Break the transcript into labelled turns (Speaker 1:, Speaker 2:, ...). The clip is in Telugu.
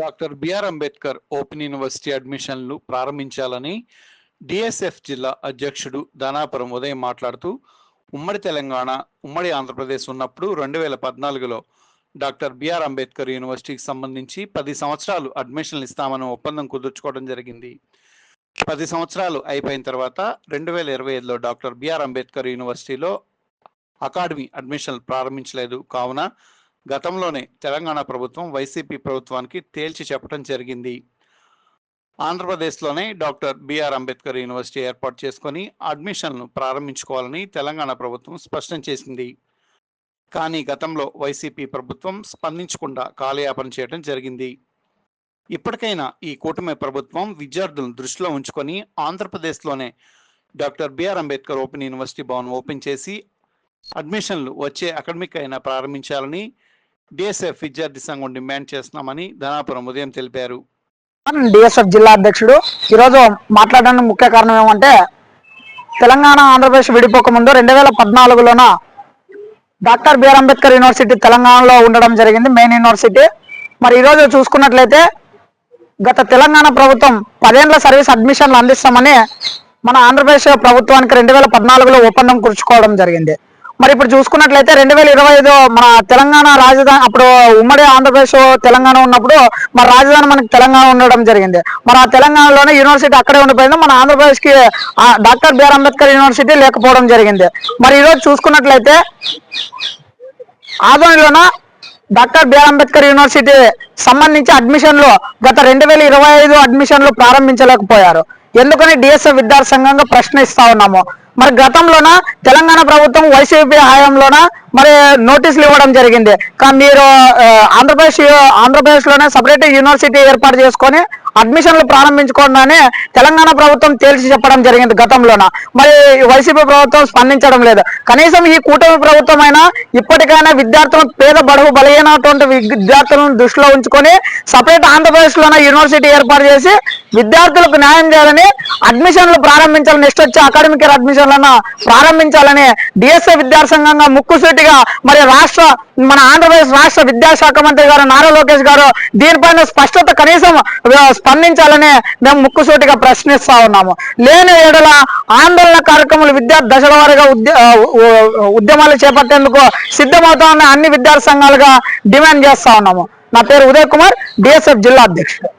Speaker 1: Doctor BR Ambedkar open university అడ్మిషన్లు ప్రారంభించాలని డిఎస్ఎఫ్ జిల్లా అధ్యక్షుడు దానాపురం ఉదయం మాట్లాడుతూ ఉమ్మడి తెలంగాణ ఉమ్మడి ఆంధ్రప్రదేశ్ ఉన్నప్పుడు 2014లో డాక్టర్ బిఆర్ అంబేద్కర్ యూనివర్సిటీకి సంబంధించి 10 సంవత్సరాలు అడ్మిషన్లు ఇస్తామని ఒప్పందం కుదుర్చుకోవడం జరిగింది. 10 సంవత్సరాలు అయిపోయిన తర్వాత 2025లో డాక్టర్ బిఆర్ అంబేద్కర్ యూనివర్సిటీలో అకాడమీ అడ్మిషన్లు ప్రారంభించలేదు. కావున గతంలోనే తెలంగాణ ప్రభుత్వం వైసీపీ ప్రభుత్వానికి తేల్చి చెప్పడం జరిగింది. ఆంధ్రప్రదేశ్లోనే డాక్టర్ బిఆర్ అంబేద్కర్ యూనివర్సిటీ ఏర్పాటు చేసుకొని అడ్మిషన్లు ప్రారంభించుకోవాలని తెలంగాణ ప్రభుత్వం స్పష్టం చేసింది. కానీ గతంలో వైసీపీ ప్రభుత్వం స్పందించకుండా కాలయాపన చేయడం జరిగింది. ఇప్పటికైనా ఈ కూటమి ప్రభుత్వం విద్యార్థులను దృష్టిలో ఉంచుకొని ఆంధ్రప్రదేశ్లోనే doctor BR Ambedkar open university Bhavan open చేసి అడ్మిషన్లు వచ్చే అకాడమిక్ అయినా ప్రారంభించాలని డిఎస్ఎఫ్ విద్యార్థి సంఘం డిమాండ్ చేస్తున్నామని ధనాపురం ఉదయం తెలిపారు.
Speaker 2: డిఎస్ఎఫ్ జిల్లా అధ్యక్షుడు ఈరోజు మాట్లాడడానికి ముఖ్య కారణం ఏమంటే తెలంగాణ ఆంధ్రప్రదేశ్ విడిపోక ముందు 2014లోన డాక్టర్ బిఆర్ అంబేద్కర్ యూనివర్సిటీ తెలంగాణలో ఉండడం జరిగింది, మెయిన్ యూనివర్సిటీ. మరి ఈరోజు చూసుకున్నట్లయితే గత తెలంగాణ ప్రభుత్వం 10 ఏళ్ల సర్వీస్ అడ్మిషన్లు అందిస్తామని మన ఆంధ్రప్రదేశ్ ప్రభుత్వానికి 2014లో ఒప్పందం కుదుర్చుకోవడం జరిగింది. మరి ఇప్పుడు చూసుకున్నట్లయితే 2025 మన తెలంగాణ రాజధాని, అప్పుడు ఉమ్మడి ఆంధ్రప్రదేశ్ తెలంగాణ ఉన్నప్పుడు మరి రాజధాని మనకి తెలంగాణ ఉండడం జరిగింది. మరి ఆ తెలంగాణలోనే యూనివర్సిటీ అక్కడే ఉండిపోయింది. మన ఆంధ్రప్రదేశ్కి డాక్టర్ బిఆర్ అంబేద్కర్ యూనివర్సిటీ లేకపోవడం జరిగింది. మరి ఈరోజు చూసుకున్నట్లయితే ఆదోనిలోన డాక్టర్ బిఆర్ అంబేద్కర్ యూనివర్సిటీ సంబంధించి అడ్మిషన్లు గత 2025 అడ్మిషన్లు ప్రారంభించలేకపోయారు. ఎందుకని డిఎస్ఎఫ్ విద్యార్థి సంఘంగా ప్రశ్నిస్తా ఉన్నాము. మరి గతంలోన తెలంగాణ ప్రభుత్వం హయాంలోన మరి నోటీసులు ఇవ్వడం జరిగింది. కానీ మీరు ఆంధ్రప్రదేశ్లోనే సపరేట్ యూనివర్సిటీ ఏర్పాటు చేసుకొని అడ్మిషన్లు ప్రారంభించుకోండి తెలంగాణ ప్రభుత్వం తేల్చి చెప్పడం జరిగింది గతంలోన. మరి వైసీపీ ప్రభుత్వం స్పందించడం లేదు. కనీసం ఈ కూటమి ప్రభుత్వం అయినా ఇప్పటికైనా విద్యార్థులను, పేద బడుగు బలైనటువంటి విద్యార్థులను దృష్టిలో ఉంచుకొని సపరేట్ ఆంధ్రప్రదేశ్లోనే యూనివర్సిటీ ఏర్పాటు చేసి విద్యార్థులకు న్యాయం చేయాలని, అడ్మిషన్లు ప్రారంభించాలని, నెక్స్ట్ వచ్చే అకాడమిక్ ఇయర్ అడ్మిషన్లను ప్రారంభించాలని డిఎస్ఏ విద్యార్థి సంఘంగా ముక్కుసూటిగా మరి మన ఆంధ్రప్రదేశ్ రాష్ట్ర విద్యాశాఖ మంత్రి గారు నారా లోకేష్ గారు దీనిపైన స్పష్టత కనీసం స్పందించాలని మేము ముక్కుసూటిగా ప్రశ్నిస్తా ఉన్నాము. లేని ఏడల ఆందోళన కార్యక్రమాలు విద్యార్థి దశల వారీగా ఉద్యమాలు చేపట్టేందుకు సిద్ధమవుతామని అన్ని విద్యార్థి సంఘాలుగా డిమాండ్ చేస్తా ఉన్నాము. నా పేరు ఉదయ్ కుమార్, డిఎస్ఎఫ్ జిల్లా అధ్యక్షుడు.